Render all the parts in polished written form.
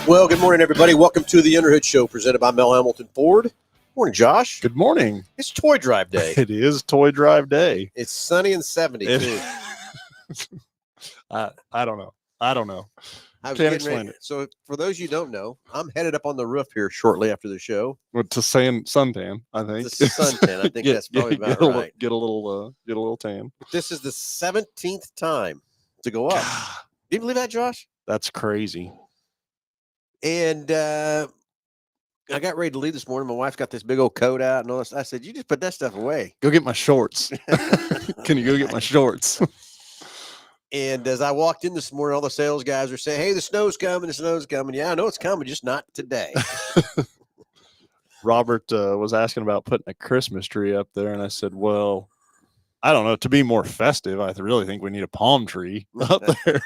Well, good morning, everybody. Welcome to the Underhood Show presented by Mel Hamilton Ford. Morning, Josh. Good morning. It's Toy Drive Day. It is Toy Drive Day. It's sunny and 70, too. I don't know. I was Can't getting explain ready. it. So, for those you don't know, I'm headed up on the roof here shortly after the show. To suntan, I think. It's a suntan. I think that's probably about right. Get a little tan. This is the 17th time to go up. Do you believe that, Josh? That's crazy. And I got ready to leave this morning. My wife's got this big old coat out and all this. I said, you just put that stuff away. Go get my shorts. Can you go get my shorts? And as I walked in this morning, all the sales guys were saying, hey, the snow's coming, the snow's coming. Yeah, I know it's coming, just not today. Robert was asking about putting a Christmas tree up there, and I said, well, I don't know. To be more festive, I really think we need a palm tree up there.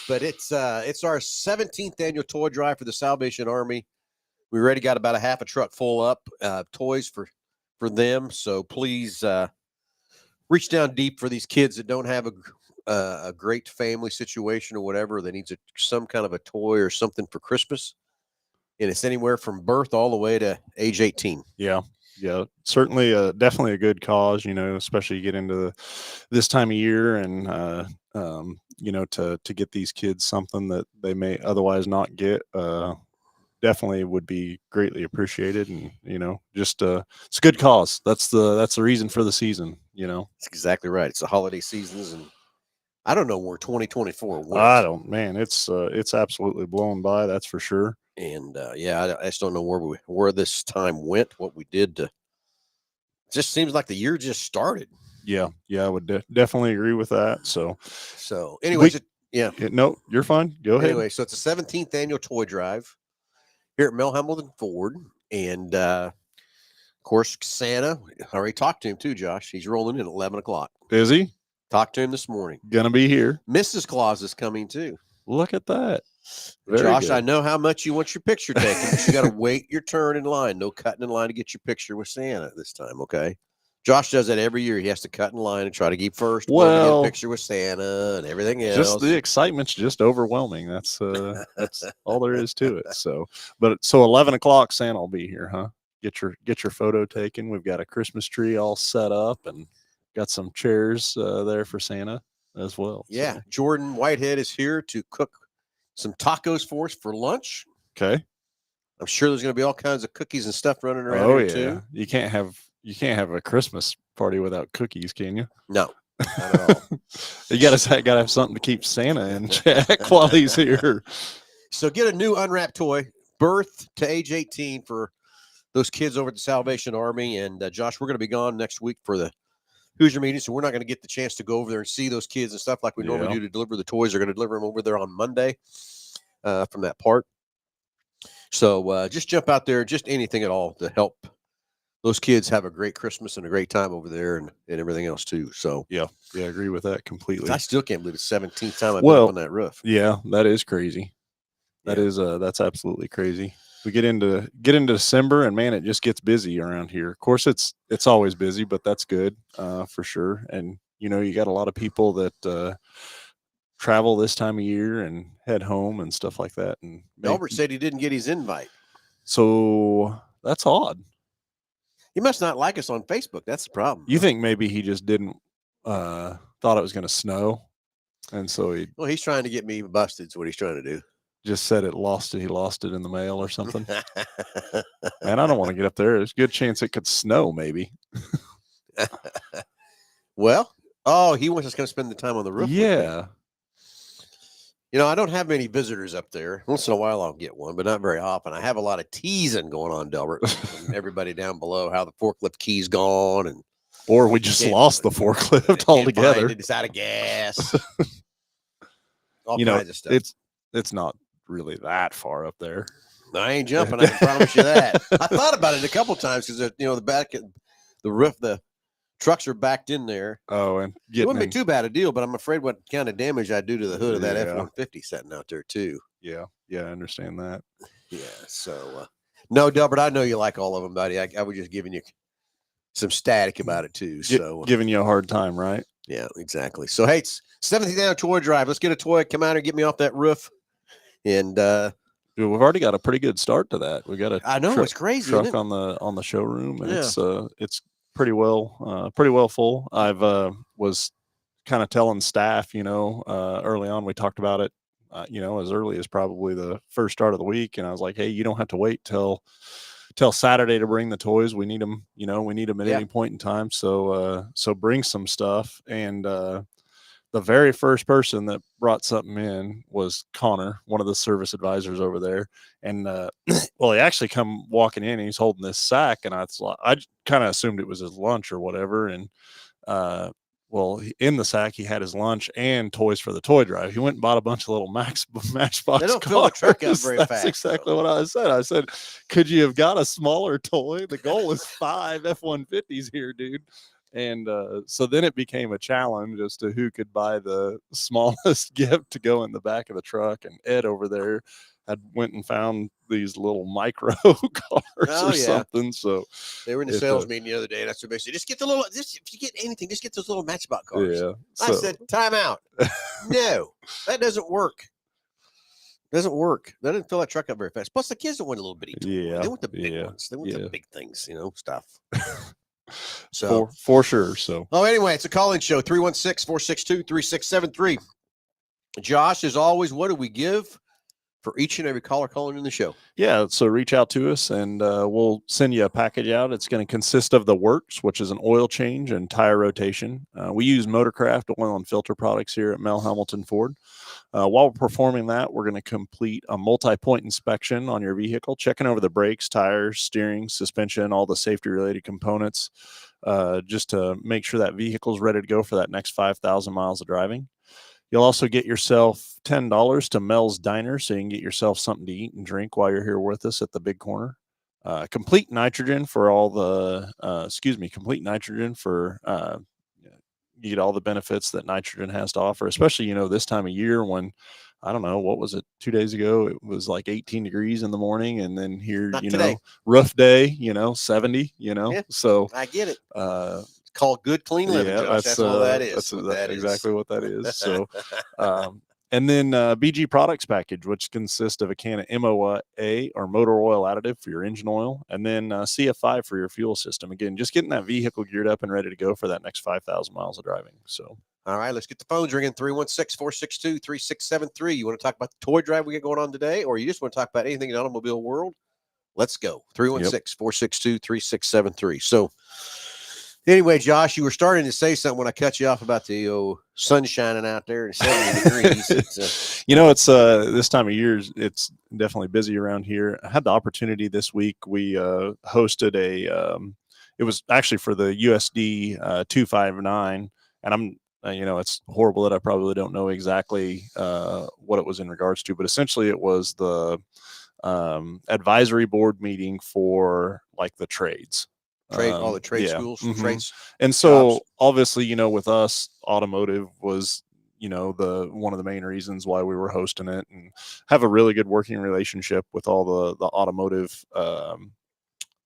But it's our 17th annual toy drive for the Salvation Army. We already got about a half a truck full up toys for them. So please reach down deep for these kids that don't have a great family situation or whatever. That needs some kind of a toy or something for Christmas. And it's anywhere from birth all the way to age 18. Yeah. Certainly, definitely a good cause, especially you get into this time of year and, to get these kids something that they may otherwise not get, definitely would be greatly appreciated. And, just, it's a good cause. That's the reason for the season, That's exactly right. It's the holiday seasons, and I don't know where 2024 went. It's absolutely blown by. That's for sure. And I just don't know where this time went, what we did to. It just seems like the year just started. Yeah, I would definitely agree with that. So anyways, no, you're fine. Go ahead. Anyway, so it's the 17th annual toy drive here at Mel Hamilton Ford, and of course Santa. I already talked to him too, Josh. He's rolling in at 11 o'clock. Is he? Talked to him this morning. Gonna be here. Mrs. Claus is coming too. Look at that. Josh, good. I know how much you want your picture taken, but you got to wait your turn in line. No cutting in line to get your picture with Santa this time, okay? Josh does that every year. He has to cut in line and try to get first. Well, get a picture with Santa and everything else. Just the excitement's just overwhelming. That's all there is to it. So 11 o'clock, Santa will be here, huh? Get your photo taken. We've got a Christmas tree all set up and got some chairs there for Santa as well. Yeah, so. Jordan Whitehead is here to cook some tacos for us for lunch. Okay. I'm sure there's going to be all kinds of cookies and stuff running around here too. You can't have a Christmas party without cookies, can you? No, not at all. You gotta have something to keep Santa in check while he's here. So get a new unwrapped toy, birth to age 18 for those kids over at the Salvation Army. And Josh, we're going to be gone next week for the Hoosier meeting, so we're not going to get the chance to go over there and see those kids and stuff like we normally do to deliver the toys. They're going to deliver them over there on Monday from that part. So just jump out there, just anything at all to help those kids have a great Christmas and a great time over there and everything else too. So yeah, I agree with that completely. I still can't believe it's 17th time I've been up on that roof. Yeah, that is crazy. That's absolutely crazy. We get into December and man, it just gets busy around here. Of course, it's always busy, but that's good for sure. And you got a lot of people that travel this time of year and head home and stuff like that. And Albert said he didn't get his invite, so that's odd. He must not like us on Facebook. That's the problem. You think maybe he just didn't thought it was going to snow, and so he's trying to get me busted. Is what he's trying to do. Just said he lost it in the mail or something. Man, I don't want to get up there. There's a good chance it could snow, maybe. Well, he wants us to come spend the time on the roof. Yeah. I don't have many visitors up there. Once in a while I'll get one, but not very often. I have a lot of teasing going on, Delbert, from everybody down below, how the forklift key's gone. Or we just lost the forklift altogether. It's out of gas. All kinds of stuff. It's not really that far up there. I ain't jumping. I can promise you that. I thought about it a couple times because the back, the roof, the trucks are backed in there. Oh, and it wouldn't be too bad a deal, but I'm afraid what kind of damage I do to the hood of that F-150 sitting out there too. Yeah, I understand that. Yeah. So no, Delbert, I know you like all of them, buddy. I was just giving you some static about it too. So giving you a hard time, right? Yeah, exactly. So hey, it's 17th annual toy drive. Let's get a toy. Come out and get me off that roof And We've already got a pretty good start to that. We got a I know it's crazy, isn't truck it? on the showroom, and Yeah. it's pretty well full. I've was kind of telling staff, early on we talked about it, as early as probably the first start of the week, and I was like, hey, you don't have to wait till Saturday to bring the toys. We need them, we need them at Yeah. any point in time. So bring some stuff. And the very first person that brought something in was Connor, one of the service advisors over there. And well, he actually come walking in and he's holding this sack, and I kind of assumed it was his lunch or whatever. And uh, well, in the sack he had his lunch and toys for the toy drive. He went and bought a bunch of little They Matchbox don't fill the truck up cars. very That's fast. exactly Though. what I said. I said, could you have got a smaller toy? The goal is 5 F-150s here, dude. And so then it became a challenge as to who could buy the smallest gift to go in the back of the truck. And Ed over there had went and found these little micro cars Oh or yeah. something. So They were in the sales meeting the other day. That's what they said. Just get the little. Just if you get anything, just get those little Matchbox cars. yeah. I said, time out. No, that doesn't work. Doesn't work. They didn't fill that truck up very fast. Plus, the kids don't want a little bitty toy. Yeah, They want the big yeah, ones. They want yeah. the big things, stuff. So, for sure. So, anyway, it's a call-in show, 316-462-3673. Josh, as always, what do we give for each and every caller calling in the show? Yeah, so reach out to us and we'll send you a package out. It's going to consist of the works, which is an oil change and tire rotation. We use Motorcraft oil and filter products here at Mel Hamilton Ford. While we're performing that, we're going to complete a multi-point inspection on your vehicle, checking over the brakes, tires, steering, suspension, all the safety-related components, just to make sure that vehicle is ready to go for that next 5,000 miles of driving. You'll also get yourself $10 to Mel's Diner, so you can get yourself something to eat and drink while you're here with us at the Big Corner. Complete nitrogen for all the, complete nitrogen for, you get all the benefits that nitrogen has to offer, especially, this time of year when, I don't know, what was it, 2 days ago? It was like 18 degrees in the morning. And then here, Not today. rough day, 70, Yeah, so I get it. Called good, clean living, yeah, Josh. That's all that is. That's that exactly is. what that is. So, and then BG products package, which consists of a can of MOA or motor oil additive for your engine oil, and then CF5 for your fuel system. Again, just getting that vehicle geared up and ready to go for that next 5,000 miles of driving. So, all right, let's get the phones ringing, 316-462-3673. You want to talk about the toy drive we got going on today, or you just want to talk about anything in the automobile world? Let's go. 316-462-3673. So, anyway, Josh, you were starting to say something when I cut you off about the sun shining out there and 70 degrees. It's this time of year, it's definitely busy around here. I had the opportunity this week. We hosted it was actually for the USD 259, and I'm it's horrible that I probably don't know exactly what it was in regards to, but essentially it was the advisory board meeting for like the trades. All the trade schools, trades. And so jobs. obviously, with us, automotive was, the one of the main reasons why we were hosting it, and have a really good working relationship with all the automotive, all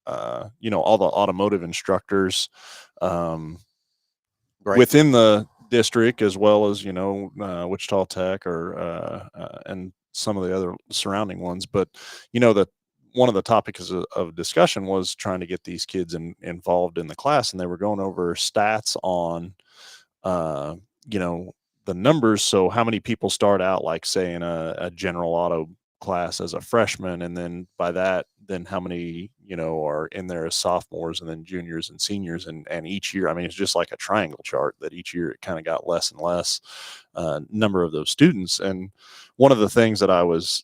the automotive instructors within the district, as well as, Wichita Tech and some of the other surrounding ones. But, that one of the topics of discussion was trying to get these kids involved in the class, and they were going over stats on, the numbers. So how many people start out, like say in a general auto class as a freshman, and then by that, then how many, are in there as sophomores, and then juniors and seniors, and each year, I mean, it's just like a triangle chart that each year it kind of got less and less number of those students. And one of the things that I was,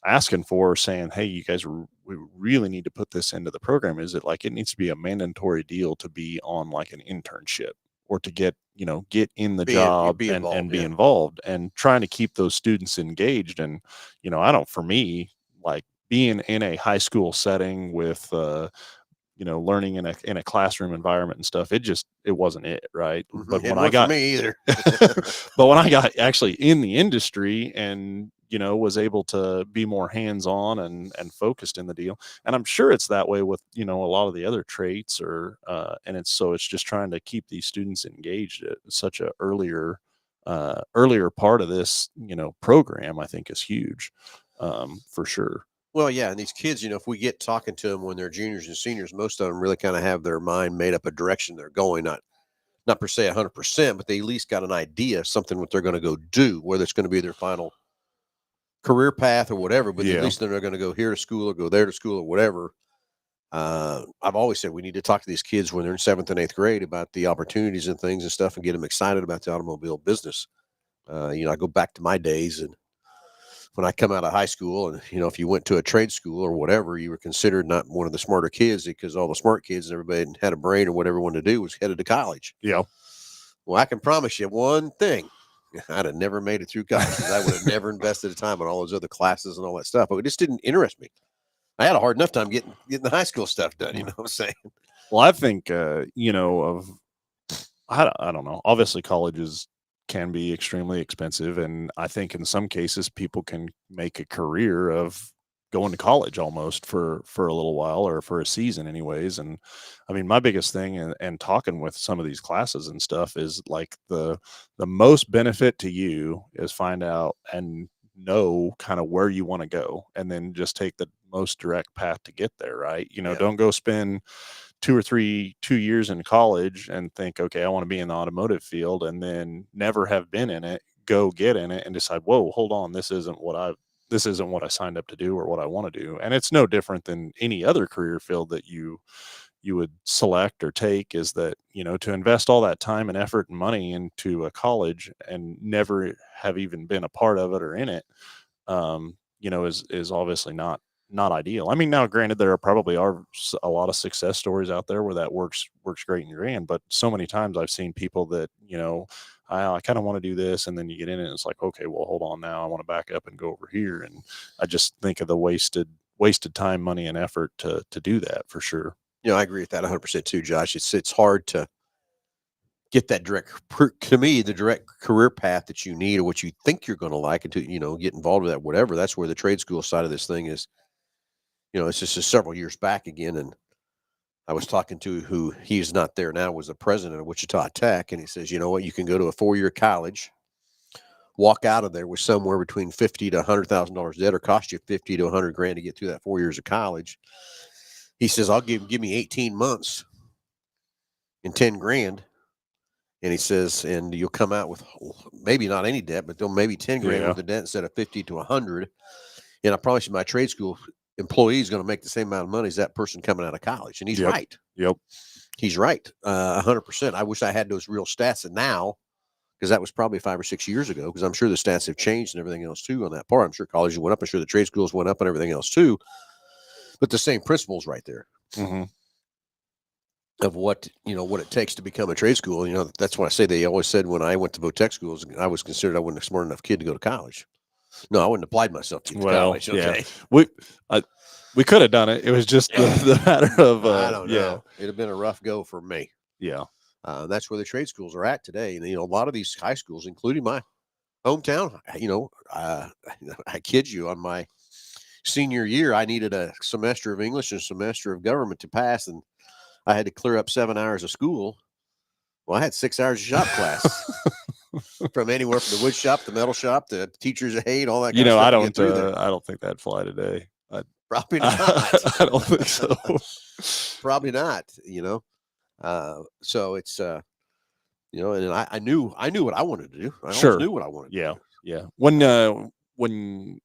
asking for, saying, hey, you guys, we really need to put this into the program, is it like it needs to be a mandatory deal to be on like an internship, or to get in the job and be involved, and trying to keep those students engaged. And for me, like being in a high school setting with learning in a classroom environment and stuff, it wasn't it, right? But when I got me either. but when I got actually in the industry and was able to be more hands-on and focused in the deal, and I'm sure it's that way with a lot of the other traits, or and it's just trying to keep these students engaged at such a earlier earlier part of this, program, I think is huge, for sure. Well, yeah, and these kids, if we get talking to them when they're juniors and seniors, most of them really kind of have their mind made up a direction they're going, not per se 100%, but they at least got an idea of something what they're going to go do, whether it's going to be their final career path or whatever. But at Yeah. least they're not going to go here to school or go there to school or whatever. I've always said we need to talk to these kids when they're in 7th and 8th grade about the opportunities and things and stuff, and get them excited about the automobile business. I go back to my days, and when I come out of high school, and if you went to a trade school or whatever, you were considered not one of the smarter kids, because all the smart kids and everybody that had a brain or whatever wanted to do was headed to college. Yeah. Well, I can promise you one thing: I'd have never made it through college, because I would have never invested the time on all those other classes and all that stuff. But it just didn't interest me. I had a hard enough time getting the high school stuff done. You know what I'm saying? Well, I think I don't know. Obviously, colleges can be extremely expensive, and I think in some cases people can make a career of going to college almost for a little while, or for a season anyways. And I mean, my biggest thing, and talking with some of these classes and stuff, is like the most benefit to you is find out and know kind of where you want to go, and then just take the most direct path to get there, right? Yeah. Don't go spend 2 years in college and think, okay, I want to be in the automotive field, and then never have been in it, go get in it and decide, whoa, hold on, this isn't what I signed up to do, or what I want to do. And it's no different than any other career field that you would select or take, is that, to invest all that time and effort and money into a college and never have even been a part of it or in it, is obviously not ideal. I mean, now granted, there probably are a lot of success stories out there where that works great and grand, but so many times I've seen people that, I kind of want to do this, and then you get in it and it's like, okay, well, hold on, now I want to back up and go over here. And I just think of the wasted time, money, and effort to do that, for sure. I agree with that 100% too, Josh. It's hard to get that to me, the direct career path that you need, or what you think you're going to like, and to get involved with that, whatever. That's where the trade school side of this thing is. It's just several years back again, and I was talking to who, he's not there now, was the president of Wichita Tech, and he says, you know what, you can go to a 4-year college, walk out of there with somewhere between $50,000 to $100,000 debt, or cost you 50 to 100 grand to get through that 4 years of college. He says, I'll give me 18 months and 10 grand. And he says, and you'll come out with maybe not any debt, but maybe 10 grand Yeah. worth of debt instead of 50 to 100. And I promise you, my trade school employee is going to make the same amount of money as that person coming out of college. And he's Yep. right. Yep. He's right. 100%. I wish I had those real stats, and now, because that was probably 5 or 6 years ago, because I'm sure the stats have changed and everything else too on that part. I'm sure colleges went up. I'm sure the trade schools went up and everything else too. But the same principles right there. Mm-hmm. Of what it takes to become a trade school. That's why I say, they always said when I went to Votech schools, I was considered, I wasn't a smart enough kid to go to college. No, I wouldn't have applied myself to college. Okay. Yeah. We could have done it. It was just the matter of I don't know. Yeah. It'd have been a rough go for me. Yeah. That's where the trade schools are at today. And a lot of these high schools, including my hometown, I kid you, on my senior year, I needed a semester of English and a semester of government to pass, and I had to clear up 7 hours of school. Well, I had 6 hours of shop class, from anywhere from the wood shop, the metal shop, the teachers of hate, all that kind of stuff. I don't think that'd fly today. Probably not. I don't think so. Probably not. So it's and I knew what I wanted to do. I always knew what I wanted. Yeah. To do. Yeah. When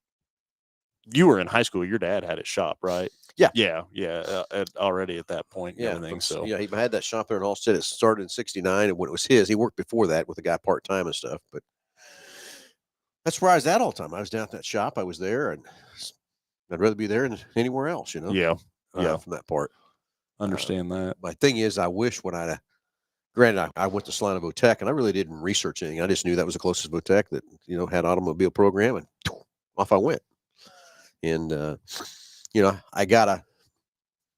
you were in high school, your dad had his shop, right? Yeah. Already at that point, and everything. So he had that shop there in Halstead. It started in '69, and when it was his, he worked before that with a guy part time and stuff. But that's where I was at all the time. I was down at that shop. I was there, and I'd rather be there than anywhere else. Yeah. From that part. Understand that. My thing is, I wish when granted, I went to Salina Votech, and I really didn't research anything. I just knew that was the closest Votech that had automobile program, and off I went. And I got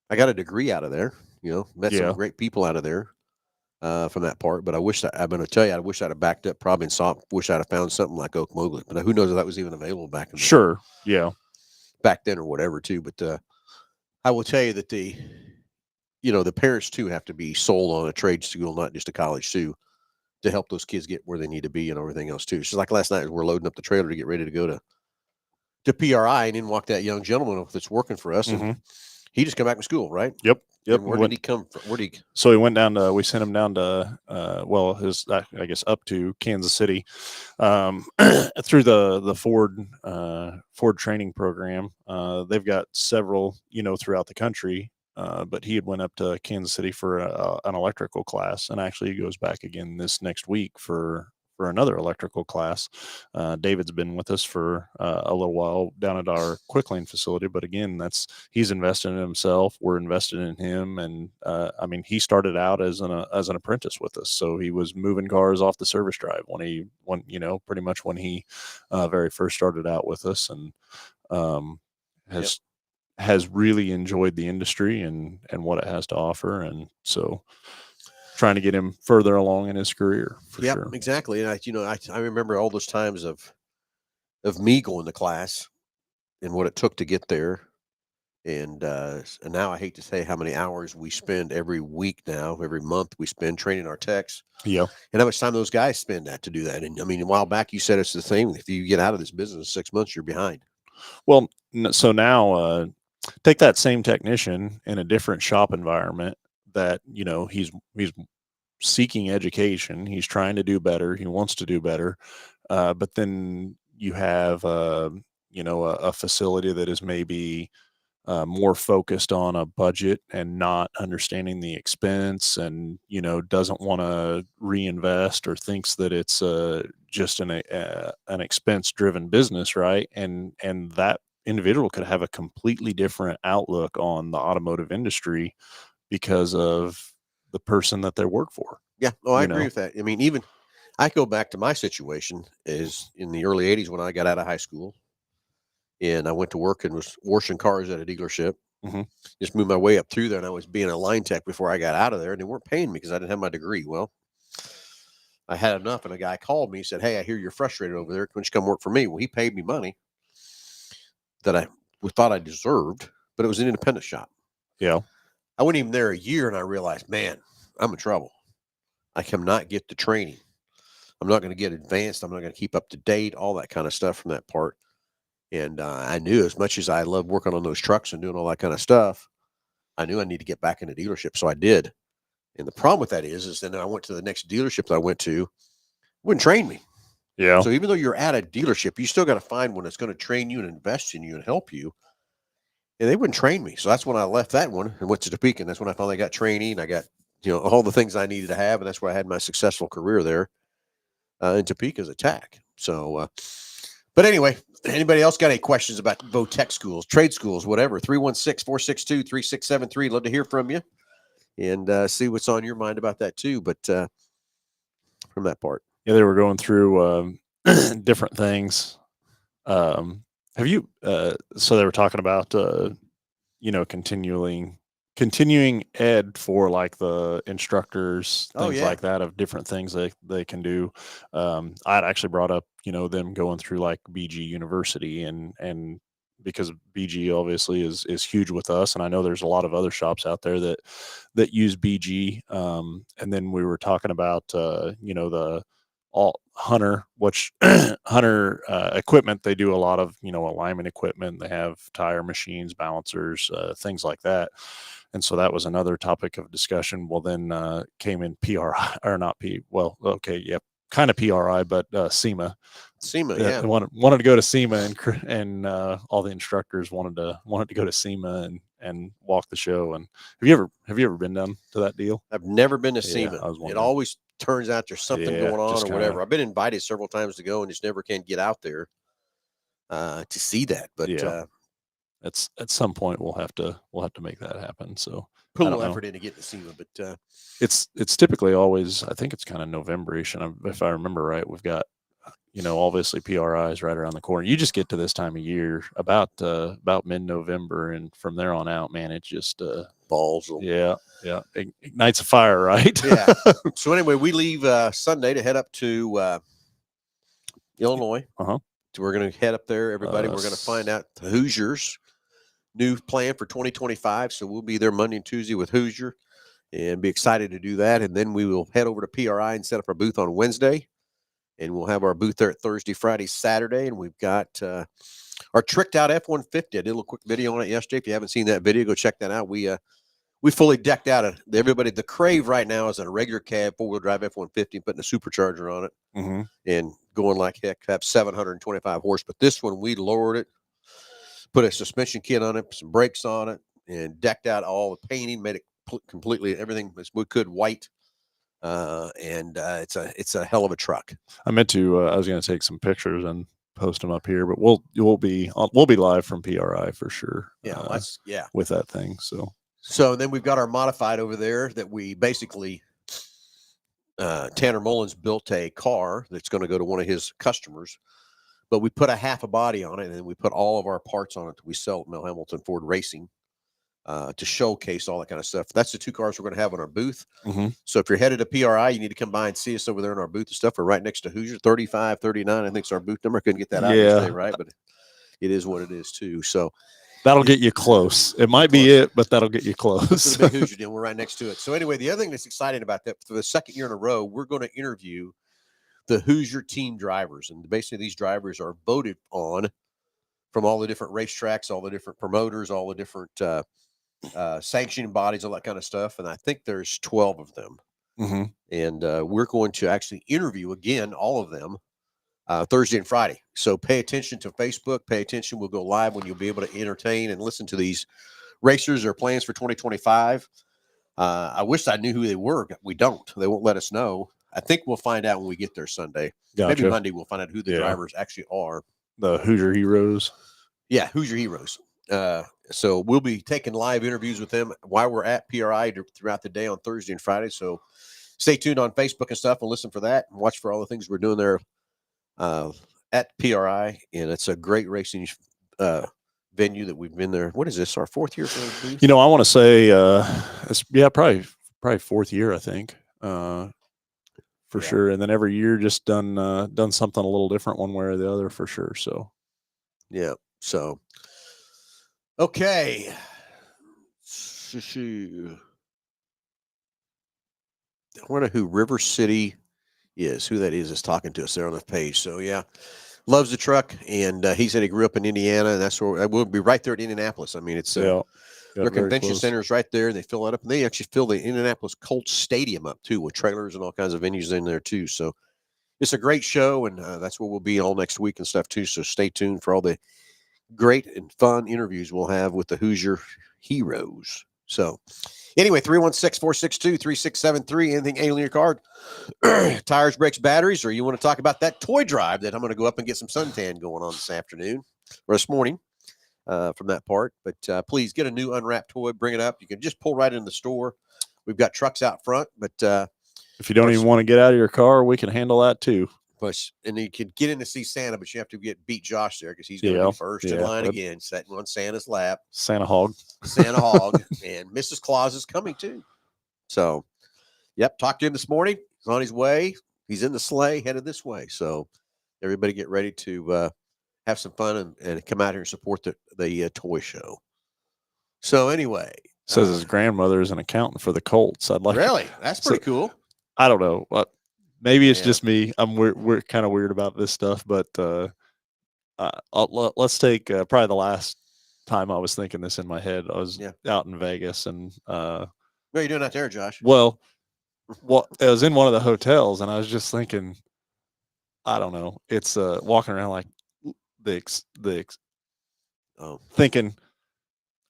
a degree out of there. Met some great people out of there from that part. But I'm going to tell you, I wish I'd have backed up probably and wish I'd have found something like Oak Mowgli. But who knows if that was even available back in back then or whatever too. But I will tell you that the parents too have to be sold on a trade school, not just a college too, to help those kids get where they need to be and everything else too. It's like last night, we're loading up the trailer to get ready to go to PRI, and in walked that young gentleman that's working for us, and he just come back from school, right? Yep. And where did he come from? Where did he? So he went down to. We sent him down to. I guess up to Kansas City, through the Ford training program. They've got several, throughout the country. But he had went up to Kansas City for an electrical class, and actually he goes back again this next week for another electrical class. David's been with us for a little while down at our Quick Lane facility, but again, he's invested in himself. We're invested in him, and he started out as an apprentice with us, so he was moving cars off the service drive pretty much when he very first started out with us, and has really enjoyed the industry and what it has to offer, and so trying to get him further along in his career for sure. Exactly. And I remember all those times of me going to class and what it took to get there. And now I hate to say how many hours we spend every week now, every month we spend training our techs. Yeah. And how much time those guys spend to do that. And a while back you said it's the same. If you get out of this business in 6 months, you're behind. Well, so now take that same technician in a different shop environment that, he's seeking education. He's trying to do better. He wants to do better. But then you have, a facility that is maybe more focused on a budget and not understanding the expense, and, doesn't want to reinvest, or thinks that it's just an expense driven business. Right. And that individual could have a completely different outlook on the automotive industry because of the person that they work for. Yeah. Oh, I agree with that. Even I go back to my situation is in the early 80s when I got out of high school, and I went to work and was washing cars at a dealership. Just moved my way up through there, and I was being a line tech before I got out of there, and they weren't paying me because I didn't have my degree. Well, I had enough, and a guy called me, said, "Hey, I hear you're frustrated over there. Why don't you come work for me?" Well, he paid me money that I thought I deserved, but it was an independent shop. Yeah. I went even there a year, and I realized, man, I'm in trouble. I cannot get the training. I'm not going to get advanced. I'm not going to keep up to date, all that kind of stuff from that part. And I knew, as much as I love working on those trucks and doing all that kind of stuff, I knew I need to get back into dealership. So I did. And the problem with that is then I went to the next dealership that I went to, wouldn't train me. Yeah. So even though you're at a dealership, you still got to find one that's going to train you and invest in you and help you. And they wouldn't train me. So that's when I left that one and went to Topeka. And that's when I finally got training, and I got, all the things I needed to have. And that's where I had my successful career there in Topeka as a tech. So, but anyway, anybody else got any questions about both tech schools, trade schools, whatever? 316-462-3673. Love to hear from you and see what's on your mind about that too. But from that part. Yeah, they were going through different things. Have you, so they were talking about, continuing ed for like the instructors, things like that, of different things they can do. I'd actually brought up, them going through like BG University, and because BG obviously is huge with us, and I know there's a lot of other shops out there that use BG. And then we were talking about, the all Hunter, which Hunter equipment, they do a lot of, alignment equipment. They have tire machines, balancers, things like that. And so that was another topic of discussion. Well, then came in PRI, or not kind of PRI, but SEMA. SEMA, wanted to go to SEMA, and all the instructors wanted to go to SEMA and walk the show. And have you ever been down to that deal? I've never been to SEMA. It always turns out there's something going on or whatever. I've been invited several times to go and just never can get out there to see that. But at some point we'll have to make that happen. So put a little effort in to get to SEMA, but it's typically always, I think it's kind of November-ish, and if I remember right, we've got obviously PRIs right around the corner. You just get to this time of year about mid-November, and from there on out, man, it just balls. Ignites a fire, right? Yeah. So anyway, we leave Sunday to head up to Illinois. So we're going to head up there, everybody. We're going to find out the Hoosiers' new plan for 2025. So we'll be there Monday and Tuesday with Hoosier. and be excited to do that. And then we will head over to PRI and set up our booth on Wednesday. And we'll have our booth there Thursday, Friday, Saturday. And we've got our tricked out F-150. I did a little quick video on it yesterday. If you haven't seen that video, go check that out. We fully decked out everybody. The Crave right now is a regular cab, 4-wheel drive F-150, putting a supercharger on it and going like heck, have 725 horse. But this one, we lowered it, put a suspension kit on it, some brakes on it, and decked out all the painting, made it completely everything as we could white. It's a hell of a truck. I meant to. I was going to take some pictures and post them up here, but we'll be live from PRI for sure. Yeah, with that thing. So then we've got our modified over there that we basically Tanner Mullins built a car that's going to go to one of his customers, but we put a half a body on it, and then we put all of our parts on it that we sell at Mel Hamilton Ford Racing. To showcase all that kind of stuff. That's the two cars we're going to have in our booth. So if you're headed to PRI, you need to come by and see us over there in our booth and stuff. We're right next to Hoosier, 3539. I think it's our booth number. I couldn't get that out yesterday, right? But it is what it is too. So that'll get you close. It might be it, but that'll get you close. It's a big Hoosier deal. We're right next to it. So anyway, the other thing that's exciting about that, for the second year in a row, we're going to interview the Hoosier team drivers. And basically these drivers are voted on from all the different racetracks, all the different promoters, all the different sanctioning bodies, all that kind of stuff. And I think there's 12 of them. And we're going to actually interview again all of them Thursday and Friday. So pay attention to Facebook. Pay attention. We'll go live when you'll be able to entertain and listen to these racers, their plans for 2025. I wish I knew who they were. We don't. They won't let us know. I think we'll find out when we get there Sunday. Gotcha. Maybe Monday we'll find out who the drivers actually are. The Hoosier Heroes. Yeah, Hoosier Heroes. So we'll be taking live interviews with them while we're at PRI throughout the day on Thursday and Friday. So stay tuned on Facebook and stuff and listen for that and watch for all the things we're doing there at PRI. And it's a great racing venue that we've been there. What is this? Our fourth year for the booth? I want to say it's probably fourth year, I think. For sure. And then every year just done something a little different one way or the other for sure. So yeah. So okay. I wonder who River City is, who that is talking to us there on the page. So yeah, loves the truck, and he said he grew up in Indiana, and that's where we'll be right there at Indianapolis. I mean, it's their convention center is right there, and they fill that up, and they actually fill the Indianapolis Colts Stadium up too with trailers and all kinds of venues in there too. So it's a great show, and that's where we'll be all next week and stuff too. So stay tuned for all the great and fun interviews we'll have with the Hoosier Heroes. So anyway, 316-462-3673, anything ailing your car, tires, brakes, batteries, or you want to talk about that toy drive that I'm going to go up and get some suntan going on this afternoon or this morning from that part. But please get a new unwrapped toy, bring it up. You can just pull right in the store. We've got trucks out front, but if you don't even want to get out of your car, we can handle that too. And you can get in to see Santa, but you have to beat Josh there because he's going to be first in line again, sitting on Santa's lap. Santa Hog. And Mrs. Claus is coming too. So, yep, talked to him this morning. He's on his way. He's in the sleigh headed this way. So, everybody get ready to have some fun and come out here and support the toy show. So, anyway. Says his grandmother is an accountant for the Colts. Really? That's pretty cool. I don't know. Maybe it's just me. We're kind of weird about this stuff, but let's take probably the last time I was thinking this in my head. I was out in Vegas, and what are you doing out there, Josh? Well, I was in one of the hotels, and I was just thinking, I don't know. It's walking around like thinking,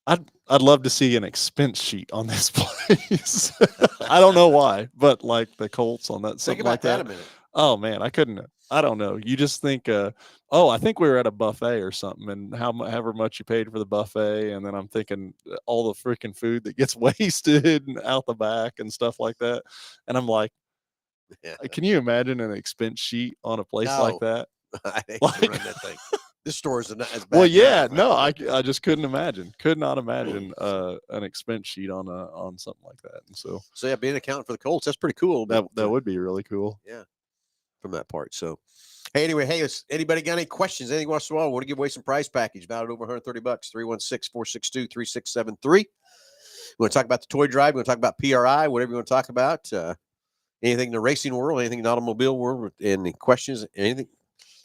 I'd love to see an expense sheet on this place. I don't know why, but like the Colts on that. Think about that a minute. Oh man, I don't know. You just think, I think we were at a buffet or something, and however much you paid for the buffet, and then I'm thinking all the freaking food that gets wasted and out the back and stuff like that, and I'm like, can you imagine an expense sheet on a place like that? I hate to run that thing. This store is as bad. Well, yeah, no, I just couldn't imagine. Could not imagine an expense sheet on something like that. And so yeah, being an accountant for the Colts, that's pretty cool. That would be really cool. Yeah, from that part. So, hey, anyway, has anybody got any questions? Anything wants to want to give away some prize package valued over $130? 316-462-3673. want to talk about the toy drive? You want to talk about PRI? Whatever you want to talk about. Anything in the racing world, anything in the automobile world, any questions, anything.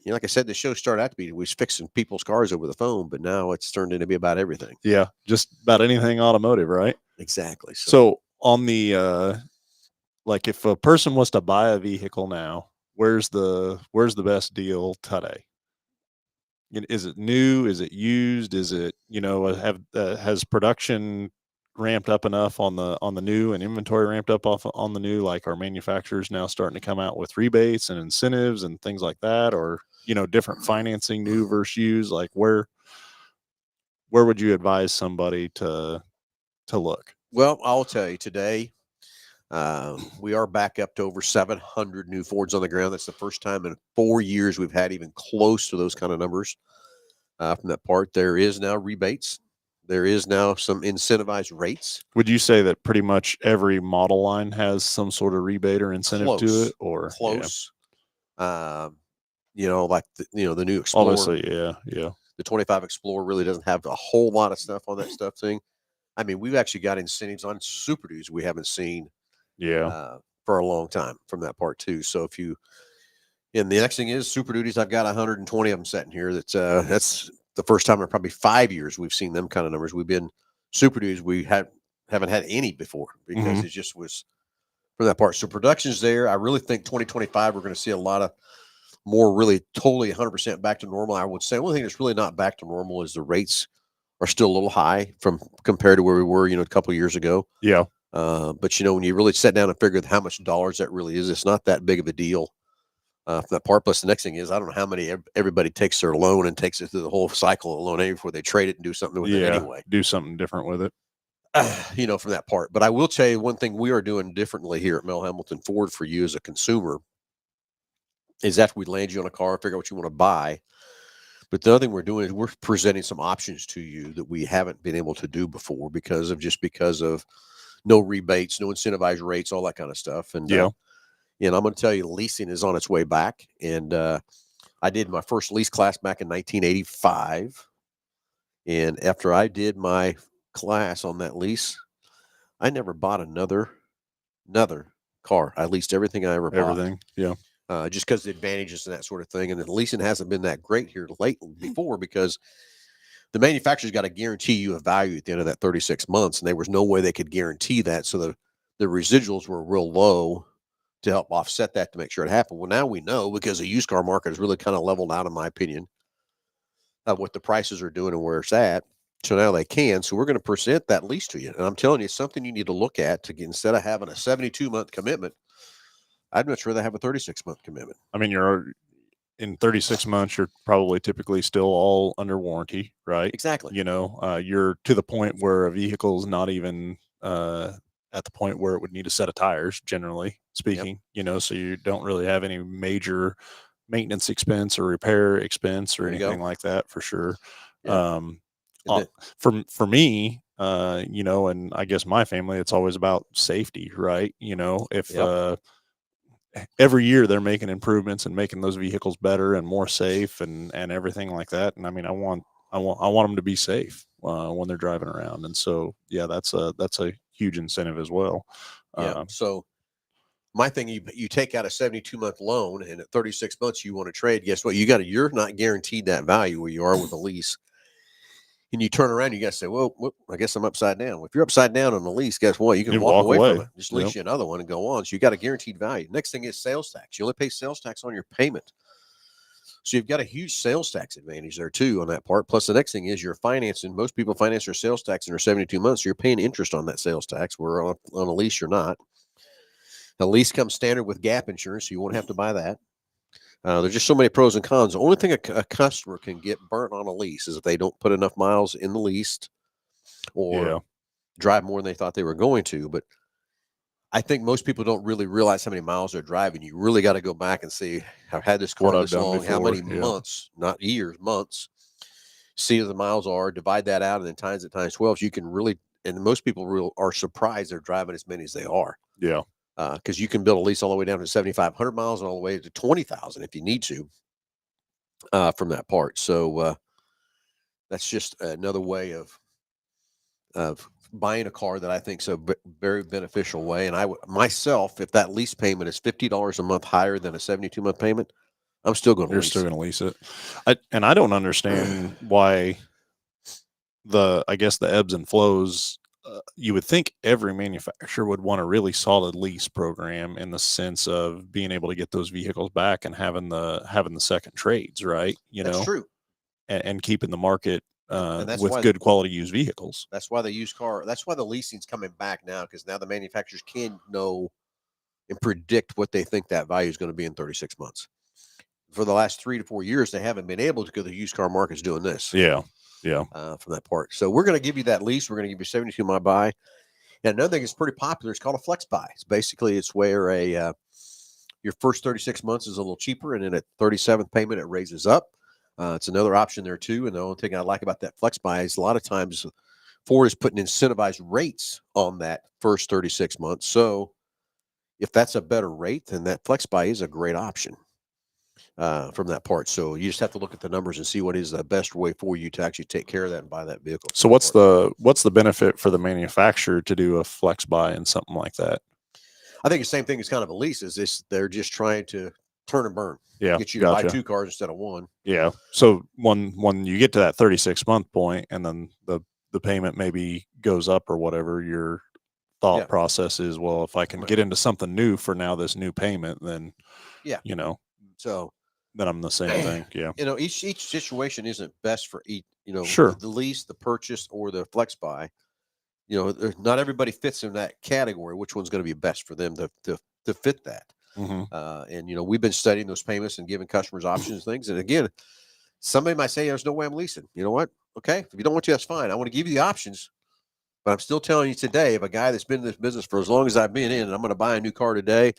Like I said, the show started out to be we was fixing people's cars over the phone, but now it's turned into be about everything. Yeah, just about anything automotive, right? Exactly. So on the like, if a person was to buy a vehicle now, where's the best deal today? Is it new? Is it used? Is it, has production ramped up enough on the new, and inventory ramped up off on the new? Like, are manufacturers now starting to come out with rebates and incentives and things like that, or different financing, new versus used? Like, where would you advise somebody to look? Well, I'll tell you today, we are back up to over 700 new Fords on the ground. That's the first time in 4 years we've had even close to those kind of numbers. From that part, there is now rebates. There is now some incentivized rates. Would you say that pretty much every model line has some sort of rebate or incentive to it, or close? Yeah. Like the new Explorer. Obviously, yeah. The 25 Explorer really doesn't have a whole lot of stuff on that stuff thing. I mean, we've actually got incentives on Super Dudes we haven't seen for a long time from that part too. So and the next thing is Super Duties. I've got 120 of them sitting here. That's the first time in probably 5 years we've seen them kind of numbers. We've been Super Duties. We haven't had any before because it just was for that part. So production's there. I really think 2025 we're going to see a lot of more really totally 100% back to normal. I would say the only thing that's really not back to normal is the rates are still a little high compared to where we were, a couple of years ago. Yeah. But when you really sit down and figure how much dollars that really is, it's not that big of a deal. From that part. Plus, the next thing is I don't know how many everybody takes their loan and takes it through the whole cycle of loan before they trade it and do something with it anyway. Do something different with it. From that part. But I will tell you one thing we are doing differently here at Mel Hamilton Ford for you as a consumer is after we land you on a car, figure out what you want to buy. But the other thing we're doing is we're presenting some options to you that we haven't been able to do before because of no rebates, no incentivized rates, all that kind of stuff. And I'm going to tell you, leasing is on its way back. And I did my first lease class back in 1985. And after I did my class on that lease, I never bought another car. I leased everything I ever bought. Everything, yeah. Just because the advantages and that sort of thing. And the leasing hasn't been that great here before because the manufacturer's got to guarantee you a value at the end of that 36 months. And there was no way they could guarantee that. So the residuals were real low to help offset that to make sure it happened. Well, now we know because the used car market has really kind of leveled out, in my opinion, of what the prices are doing and where it's at. So now they can. So we're going to present that lease to you. And I'm telling you, it's something you need to look at to get, instead of having a 72-month commitment, I'd much rather have a 36-month commitment. I mean, you're in 36 months, you're probably typically still all under warranty, right? Exactly. You're to the point where a vehicle is not even at the point where it would need a set of tires, generally speaking, so you don't really have any major maintenance expense or repair expense or anything like that for sure. For me, and I guess my family, it's always about safety, right? If every year they're making improvements and making those vehicles better and more safe and everything like that. And I mean, I want them to be safe when they're driving around. And so, that's a huge incentive as well. So my thing, you take out a 72-month loan and at 36 months you want to trade. Guess what? You're not guaranteed that value where you are with a lease. And you turn around, you got to say, well, I guess I'm upside down. If you're upside down on the lease, guess what? You can walk away from it. Just lease you another one and go on. So you got a guaranteed value. Next thing is sales tax. You only pay sales tax on your payment. So you've got a huge sales tax advantage there too on that part. Plus the next thing is you're financing. Most people finance their sales tax in their 72 months. So you're paying interest on that sales tax. Where on a lease, you're not. A lease comes standard with gap insurance, so you won't have to buy that. There's just so many pros and cons. The only thing a customer can get burnt on a lease is if they don't put enough miles in the lease or drive more than they thought they were going to. But I think most people don't really realize how many miles they're driving. You really got to go back and see, I've had this car this long, how many months, not years, months, see what the miles are, divide that out, and then times it times 12. So you can really, and most people are surprised they're driving as many as they are. Yeah. Because you can build a lease all the way down to 7,500 miles and all the way to 20,000 if you need to from that part. So that's just another way of buying a car that I think is a very beneficial way. And myself, if that lease payment is $50 a month higher than a 72-month payment, I'm still going to You're lease. still going to lease it. I don't understand why I guess the ebbs and flows. You would think every manufacturer would want a really solid lease program in the sense of being able to get those vehicles back and having the second trades, right? That's true. And keeping the market And that's with why good quality used vehicles. that's why the leasing's coming back now, because now the manufacturers can know and predict what they think that value is going to be in 36 months. For the last 3 to 4 years, they haven't been able to, because the used car market's doing this. Yeah. From that part. So we're going to give you that lease. We're going to give you 72 month buy. And another thing that's pretty popular is called a flex buy. It's where your first 36 months is a little cheaper, and then at 37th payment, it raises up. It's another option there too. And the only thing I like about that flex buy is a lot of times Ford is putting incentivized rates on that first 36 months. So if that's a better rate, then that flex buy is a great option from that part. So you just have to look at the numbers and see what is the best way for you to actually take care of that and buy that vehicle. So what's the benefit for the manufacturer to do a flex buy and something like that? I think the same thing as kind of a lease is this. They're just trying to turn and burn. Yeah, Get you to buy 2 cars instead of 1. Yeah. So when you get to that 36-month point, and then the payment maybe goes up or whatever, your thought process is, well, if I can get into something new for now this new payment, then so then I'm the same thing. Yeah. Each situation isn't best for each. Sure. The lease, the purchase, or the flex buy. Not everybody fits in that category. Which one's going to be best for them to fit that? Mm-hmm. And we've been studying those payments and giving customers options and things. And again, somebody might say, "There's no way I'm leasing." You know what? Okay, if you don't want to, that's fine. I want to give you the options, but I'm still telling you today, if a guy that's been in this business for as long as I've been in, and I'm going to buy a new car today,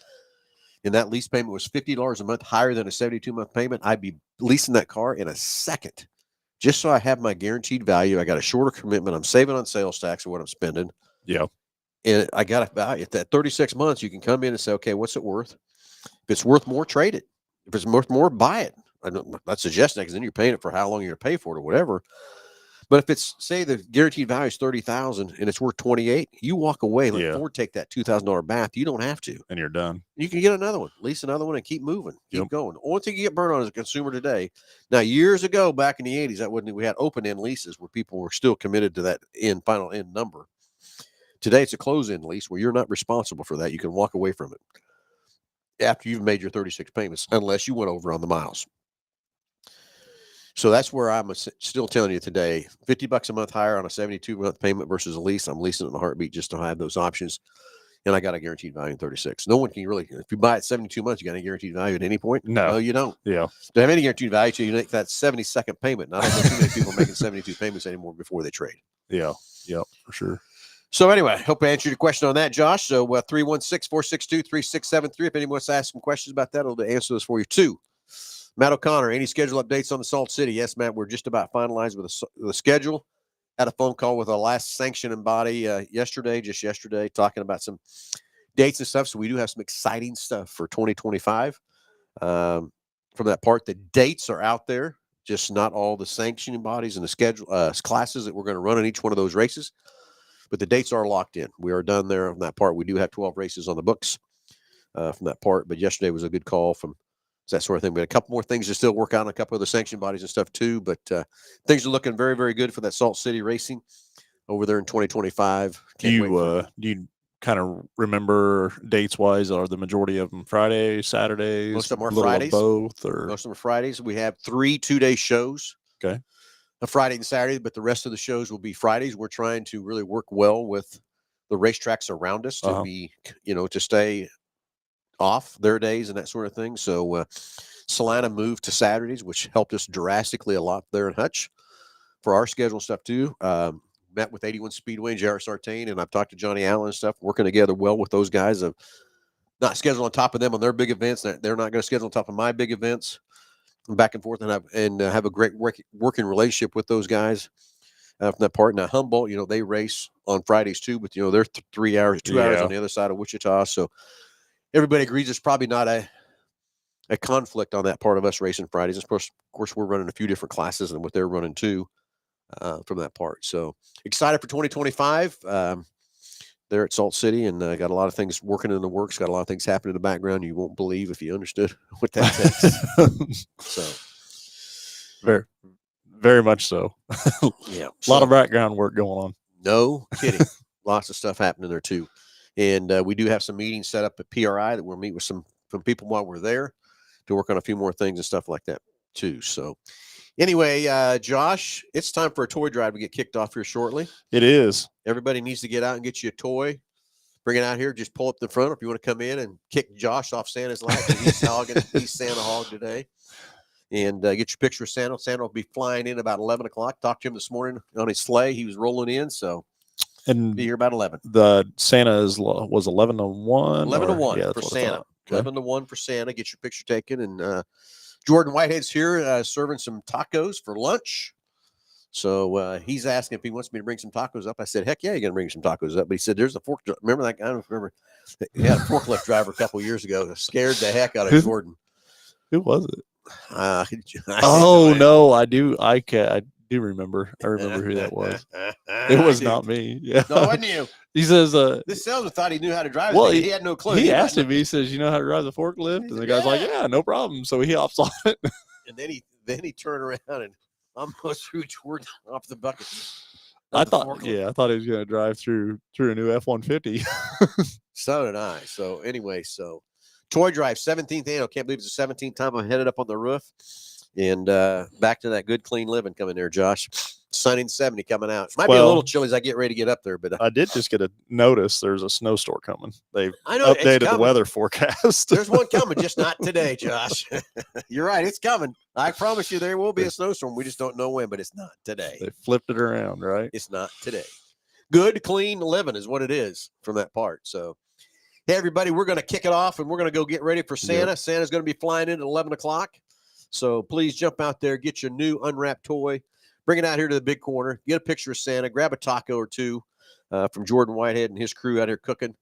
and that lease payment was $50 a month higher than a 72-month payment, I'd be leasing that car in a second, just so I have my guaranteed value. I got a shorter commitment. I'm saving on sales tax of what I'm spending. Yeah. And I got a value. At that 36 months, you can come in and say, okay, what's it worth? If it's worth more, trade it. If it's worth more, buy it. I'm not suggesting that, because then you're paying it for how long you're going to pay for it or whatever. But if it's, say, the guaranteed value is $30,000 and it's worth $28,000, you walk away, let Ford take that $2,000 bath. You don't have to, and you're done. You can get another one, lease another one, and keep moving, keep going. Only thing you get burned on as a consumer today. Now, years ago, back in the 80s, we had open-end leases where people were still committed to that final end number. Today, it's a close-end lease where you're not responsible for that. You can walk away from it after you've made your 36 payments, unless you went over on the miles. So that's where I'm still telling you today, $50 a month higher on a 72-month payment versus a lease. I'm leasing it in a heartbeat just to have those options. And I got a guaranteed value in 36. No one can really, if you buy it 72 months, you got a guaranteed value at any point? No, you don't. Yeah. To have any guaranteed value, you make that 72nd payment. Not too many people making 72 payments anymore before they trade. Yeah. Yeah, for sure. So anyway, I hope I answered your question on that, Josh. So 316-462-3673. If anyone wants to ask some questions about that, I'll answer this for you too. Matt O'Connor, any schedule updates on the Salt City? Yes, Matt, we're just about finalized with the schedule. Had a phone call with our last sanctioning body yesterday, talking about some dates and stuff. So we do have some exciting stuff for 2025 from that part. The dates are out there, just not all the sanctioning bodies and the schedule classes that we're going to run in each one of those races. But the dates are locked in. We are done there on that part. We do have 12 races on the books from that part. But yesterday was a good call from that sort of thing. We had a couple more things to still work on, a couple of the sanction bodies and stuff too. But things are looking very, very good for that Salt City racing over there in 2025. Do you kind of remember dates wise? Are the majority of them Fridays, Saturdays? Most of them are Fridays. Both, or most of them are Fridays. We have 3 2-day shows. Okay. A Friday and Saturday, but the rest of the shows will be Fridays. We're trying to really work well with the racetracks around us to be, to stay off their days and that sort of thing. So Salina moved to Saturdays, which helped us drastically a lot there in Hutch for our schedule stuff too. Met with 81 Speedway and J.R. Sartain, and I've talked to Johnny Allen and stuff, working together well with those guys of not scheduled on top of them on their big events. They're not going to schedule on top of my big events. Back and forth, and have a great working relationship with those guys from that part. Now Humboldt, they race on Fridays too, but they're 3 hours, 2 hours on the other side of Wichita. So everybody agrees it's probably not a conflict on that part of us racing Fridays. Of course, we're running a few different classes than what they're running too. from that part. So excited for 2025. There at Salt City, and got a lot of things working in the works. Got a lot of things happening in the background you won't believe if you understood what that takes. So very, very much so. yeah, A lot of background work going on. No kidding. Lots of stuff happening there too. And we do have some meetings set up at PRI that we'll meet with some people while we're there to work on a few more things and stuff like that too. So anyway, Josh, it's time for a toy drive to get kicked off here shortly. It is. Everybody needs to get out and get you a toy. Bring it out here. Just pull up the front if you want to come in and kick Josh off Santa's lap. He's Santa hog today. And get your picture of Santa. Santa will be flying in about 11 o'clock. Talked to him this morning on his sleigh. He was rolling in, so and be here about 11. The Santa was 11 to 1. 11 to 1 for Santa. Okay. 11 to 1 for Santa. Get your picture taken. And Jordan Whitehead's here serving some tacos for lunch. So he's asking if he wants me to bring some tacos up. I said, heck yeah, you're going to bring some tacos up. But he said, there's a fork. Remember that guy? I don't remember. He had a forklift driver a couple years ago that scared the heck out of Jordan. Who was it? No, I do. I do remember. I remember who that was. It was not me. Yeah. No, it wasn't you. He says, this salesman thought he knew how to drive. Well, he had no clue. He asked him. He says, "You know how to drive the forklift?" And the guy's like, "Yeah, no problem." So he hops on it. And then he turned around and almost threw Jordan off the bucket. I thought he was going to drive through a new F-150. So did I. So anyway, toy drive, 17th annual. Can't believe it's the 17th time I'm headed up on the roof. And back to that good, clean living coming there, Josh. Sunny and 70 coming out. It might be a little chilly as I get ready to get up there, but I did just get a notice there's a snowstorm coming. They've updated the weather forecast. There's one coming, just not today, Josh. You're right. It's coming. I promise you there will be a snowstorm. We just don't know when, but it's not today. They flipped it around, right? It's not today. Good, clean living is what it is from that part. So, hey, everybody, we're going to kick it off, and we're going to go get ready for Santa. Yep. Santa's going to be flying in at 11 o'clock. So please jump out there, get your new unwrapped toy, bring it out here to the big corner, get a picture of Santa, grab a taco or two from Jordan Whitehead and his crew out here cooking.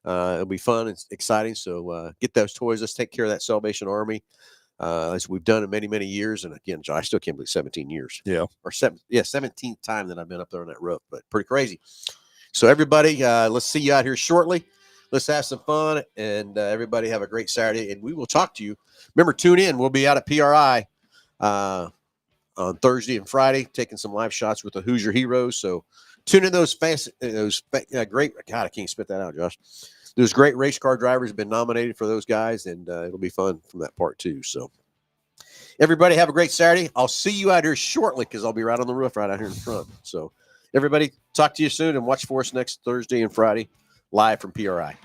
It'll be fun and exciting. So get those toys. Let's take care of that Salvation Army as we've done in many, many years. And again, Josh, I still can't believe 17 years. Yeah. Or 17th time that I've been up there on that roof, but pretty crazy. So everybody, let's see you out here shortly. Let's have some fun, and everybody have a great Saturday, and we will talk to you. Remember, tune in. We'll be out at PRI on Thursday and Friday, taking some live shots with the Hoosier Heroes. So tune in those great – God, I can't spit that out, Josh. Those great race car drivers have been nominated for those guys, and it'll be fun from that part too. So everybody have a great Saturday. I'll see you out here shortly because I'll be right on the roof right out here in front. So everybody, talk to you soon, and watch for us next Thursday and Friday. Live from PRI.